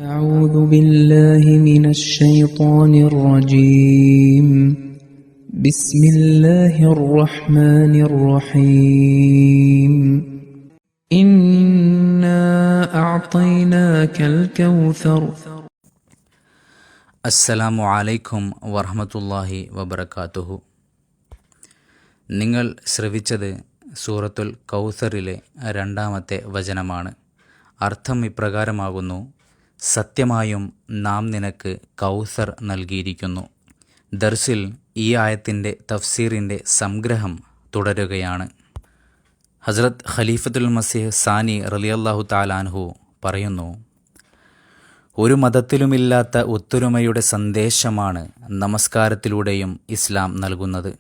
أعوذ بالله من الشيطان الرجيم بسم الله الرحمن الرحيم إنا أعطيناك الكوثر അസ്സലാമു അലൈക്കും വറഹ്മത്തുള്ളാഹി വബറകാതുഹു. നിങ്ങൾ ശ്രവിച്ചത് സൂറത്തുൽ കൗസറിലെ 2-ാമത്തെ വചനമാണ്. അർത്ഥം ഇപ്രകാരമാകുന്നു: സത്യമായും നാം നിനക്ക് കൗസർ നൽകിയിരിക്കുന്നു. ദർസിൽ ഈ ആയത്തിൻ്റെ തഫ്സീറിൻ്റെ സംഗ്രഹം തുടരുകയാണ്. ഹസ്രത്ത് ഖലീഫത്തുൽ മസീഹ് സാനി റളിയല്ലാഹു തആല അൻഹു പറയുന്നു, ഒരു മതത്തിലുമില്ലാത്ത ഒത്തൊരുമയുടെ സന്ദേശമാണ് നമസ്കാരത്തിലൂടെയും ഇസ്ലാം നൽകുന്നത്.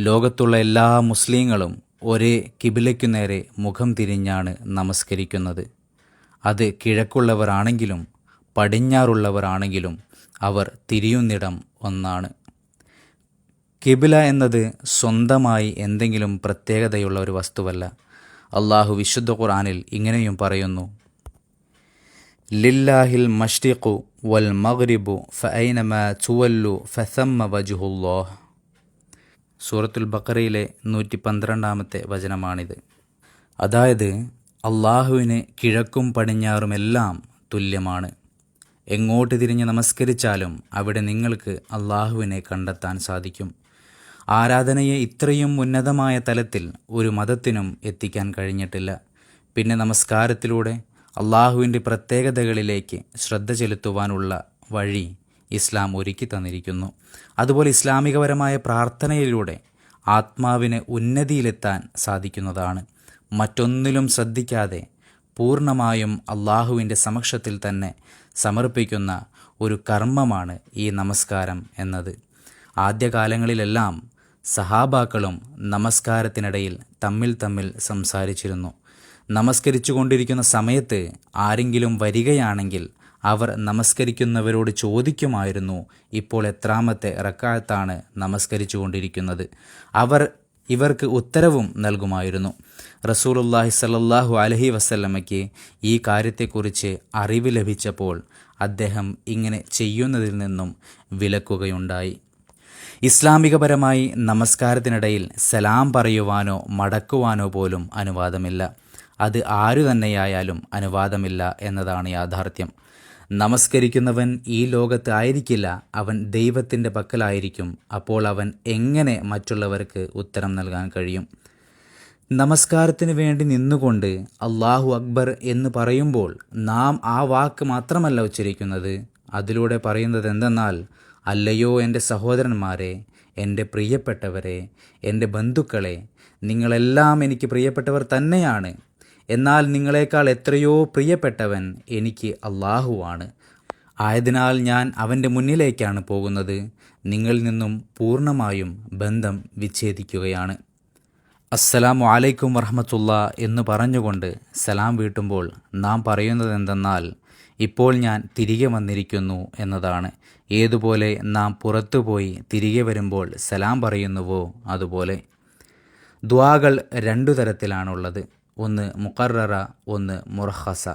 ലോകത്തുള്ള എല്ലാ മുസ്ലിങ്ങളും ഒരേ കിബിലയ്ക്കു നേരെ മുഖം തിരിഞ്ഞാണ് നമസ്കരിക്കുന്നത്. അത് കിഴക്കുള്ളവരാണെങ്കിലും പടിഞ്ഞാറുള്ളവരാണെങ്കിലും അവർ തിരിയുന്നിടം ഒന്നാണ്. കിബില എന്നത് സ്വന്തമായി എന്തെങ്കിലും പ്രത്യേകതയുള്ള ഒരു വസ്തുവല്ല. അള്ളാഹു വിശുദ്ധ ഖുർആനിൽ ഇങ്ങനെയും പറയുന്നു: ലില്ലാഹിൽ മഷ്രിഖു വൽ മഗ്രിബു ഫഅയ്നമാ തുവല്ലു ഫസമ്മ വജ്ഹുല്ലാഹ്. സൂറത്തുൽ ബഖറയിലെ 112-ാമത്തെ വചനമാണിത്. അതായത് അള്ളാഹുവിന് കിഴക്കും പടിഞ്ഞാറുമെല്ലാം തുല്യമാണ്. എങ്ങോട്ട് തിരിഞ്ഞ് നമസ്കരിച്ചാലും അവിടെ നിങ്ങൾക്ക് അള്ളാഹുവിനെ കണ്ടെത്താൻ സാധിക്കും. ആരാധനയെ ഇത്രയും ഉന്നതമായ തലത്തിൽ ഒരു മതത്തിനും എത്തിക്കാൻ കഴിഞ്ഞിട്ടില്ല. പിന്നെ നമസ്കാരത്തിലൂടെ അള്ളാഹുവിൻ്റെ പ്രത്യേകതകളിലേക്ക് ശ്രദ്ധ ചെലുത്തുവാനുള്ള വഴി ഇസ്ലാം ഒരുക്കി തന്നിരിക്കുന്നു. അതുപോലെ ഇസ്ലാമികപരമായ പ്രാർത്ഥനയിലൂടെ ആത്മാവിന് ഉന്നതിയിലെത്താൻ സാധിക്കുന്നതാണ്. മറ്റൊന്നിലും ശ്രദ്ധിക്കാതെ പൂർണ്ണമായും അള്ളാഹുവിൻ്റെ സമക്ഷത്തിൽ തന്നെ സമർപ്പിക്കുന്ന ഒരു കർമ്മമാണ് ഈ നമസ്കാരം എന്നത്. ആദ്യകാലങ്ങളിലെല്ലാം സഹാബാക്കളും നമസ്കാരത്തിനിടയിൽ തമ്മിൽ സംസാരിച്ചിരുന്നു. നമസ്കരിച്ചു കൊണ്ടിരിക്കുന്ന സമയത്ത് ആരെങ്കിലും വരികയാണെങ്കിൽ അവർ നമസ്കരിക്കുന്നവരോട് ചോദിക്കുമായിരുന്നു, ഇപ്പോൾ എത്രാമത്തെ റക്അത്താണ് നമസ്കരിച്ചു കൊണ്ടിരിക്കുന്നത്. അവർ ഇവർക്ക് ഉത്തരവും നൽകുമായിരുന്നു. റസൂലുള്ളാഹി സ്വല്ലല്ലാഹു അലൈഹി വസല്ലമയ്ക്ക് ഈ കാര്യത്തെക്കുറിച്ച് അറിവ് ലഭിച്ചപ്പോൾ അദ്ദേഹം ഇങ്ങനെ ചെയ്യുന്നതിൽ നിന്നും വിലക്കുകയുണ്ടായി. ഇസ്ലാമികപരമായി നമസ്കാരത്തിനിടയിൽ സലാം പറയുവാനോ മടക്കുവാനോ പോലും അനുവാദമില്ല. അത് ആരു തന്നെയായാലും അനുവാദമില്ല എന്നതാണ് യാഥാർത്ഥ്യം. നമസ്കരിക്കുന്നവൻ ഈ ലോകത്ത് ആയിരിക്കില്ല, അവൻ ദൈവത്തിൻ്റെ പക്കലായിരിക്കും. അപ്പോൾ അവൻ എങ്ങനെ മറ്റുള്ളവർക്ക് ഉത്തരം നൽകാൻ കഴിയും? നമസ്കാരത്തിന് വേണ്ടി നിന്നുകൊണ്ട് അല്ലാഹു അക്ബർ എന്ന് പറയുമ്പോൾ നാം ആ വാക്ക് മാത്രമല്ല ഉച്ചരിക്കുന്നത്. അതിലൂടെ പറയുന്നത് എന്തെന്നാൽ, അല്ലയോ എൻ്റെ സഹോദരന്മാരെ, എൻ്റെ പ്രിയപ്പെട്ടവരെ, എൻ്റെ ബന്ധുക്കളെ, നിങ്ങളെല്ലാം എനിക്ക് പ്രിയപ്പെട്ടവർ തന്നെയാണ്. എന്നാൽ നിങ്ങളെക്കാൾ എത്രയോ പ്രിയപ്പെട്ടവൻ എനിക്ക് അള്ളാഹുവാണ്. ആയതിനാൽ ഞാൻ അവൻ്റെ മുന്നിലേക്കാണ് പോകുന്നത്. നിങ്ങളിൽ നിന്നും പൂർണ്ണമായും ബന്ധം വിച്ഛേദിക്കുകയാണ്. അസ്സലാമു അലൈക്കും വറഹ്മത്തുള്ളാ എന്ന് പറഞ്ഞുകൊണ്ട് സലാം വീട്ടുമ്പോൾ നാം പറയുന്നത് എന്തെന്നാൽ, ഇപ്പോൾ ഞാൻ തിരികെ വന്നിരിക്കുന്നു എന്നതാണ്. ഏതുപോലെ നാം പുറത്തുപോയി തിരികെ വരുമ്പോൾ സലാം പറയുന്നുവോ അതുപോലെ. ദുആകൾ 2 തരത്തിലാണുള്ളത്. ഒന്ന് മുഖററ, ഒന്ന് മുറഖസ.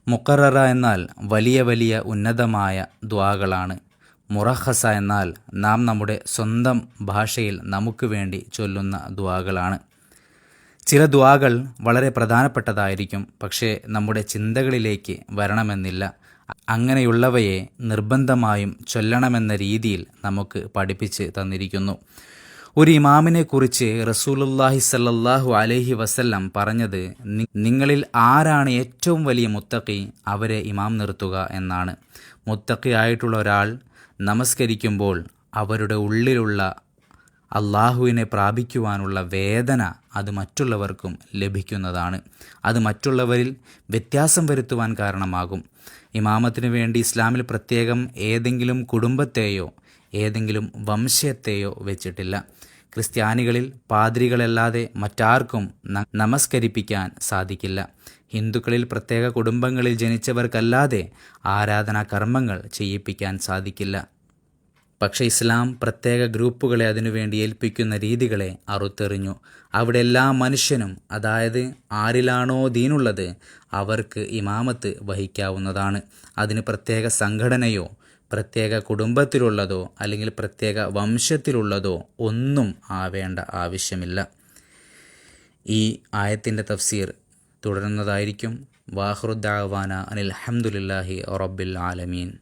മുഖററ എന്നാൽ വലിയ ഉന്നതമായ ദുആകളാണ്. മുറഖസ എന്നാൽ നാം നമ്മുടെ സ്വന്തം ഭാഷയിൽ നമുക്ക് വേണ്ടി ചൊല്ലുന്ന ദുആകളാണ്. ചില ദുആകൾ വളരെ പ്രധാനപ്പെട്ടതായിരിക്കും, പക്ഷേ നമ്മുടെ ചിന്തകളിലേക്ക് വരണമെന്നില്ല. അങ്ങനെയുള്ളവയെ നിർബന്ധമായും ചൊല്ലണമെന്ന രീതിയിൽ നമുക്ക് പഠിപ്പിച്ച് തന്നിരിക്കുന്നു. ഒരു ഇമാമിനെക്കുറിച്ച് റസൂലുള്ളാഹി സ്വല്ലല്ലാഹു അലൈഹി വസല്ലം പറഞ്ഞത്, നിങ്ങളിൽ ആരാണ് ഏറ്റവും വലിയ മുത്തഖി, അവരെ ഇമാം നിർത്തുക എന്നാണ്. മുത്തഖി ആയിട്ടുള്ള ഒരാൾ നമസ്കരിക്കുമ്പോൾ അവരുടെ ഉള്ളിലുള്ള അള്ളാഹുവിനെ പ്രാപിക്കുവാനുള്ള വേദന അത് മറ്റുള്ളവർക്കും ലഭിക്കുന്നതാണ്. അത് മറ്റുള്ളവരിൽ വ്യത്യാസം വരുത്തുവാൻ കാരണമാകും. ഇമാമത്തിനു വേണ്ടി ഇസ്ലാമിൽ പ്രത്യേകം ഏതെങ്കിലും കുടുംബത്തെയോ ഏതെങ്കിലും വംശത്തെയോ വെച്ചിട്ടില്ല. ക്രിസ്ത്യാനികളിൽ പാദ്രികളല്ലാതെ മറ്റാർക്കും നമസ്കരിപ്പിക്കാൻ സാധിക്കില്ല. ഹിന്ദുക്കളിൽ പ്രത്യേക കുടുംബങ്ങളിൽ ജനിച്ചവർക്കല്ലാതെ ആരാധനാ കർമ്മങ്ങൾ ചെയ്യിപ്പിക്കാൻ സാധിക്കില്ല. പക്ഷേ ഇസ്ലാം പ്രത്യേക ഗ്രൂപ്പുകളെ അതിനുവേണ്ടി ഏൽപ്പിക്കുന്ന രീതികളെ അറുത്തെറിഞ്ഞു. അവിടെ എല്ലാ മനുഷ്യനും, അതായത് ആരിലാണോ ദീനുള്ളത് അവർക്ക് ഇമാമത്ത് വഹിക്കാവുന്നതാണ്. അതിന് പ്രത്യേക സംഘടനയോ പ്രത്യേക കുടുംബത്തിലുള്ളതോ അല്ലെങ്കിൽ പ്രത്യേക വംശത്തിലുള്ളതോ ഒന്നും ആവേണ്ട ആവശ്യമില്ല. ഈ ആയത്തിൻ്റെ തഫ്സീർ തുടരുന്നതായിരിക്കും. വാഖിറു ദഅ്വാന അനിൽ ഹംദുലില്ലാഹി റബ്ബിൽ ആലമീൻ.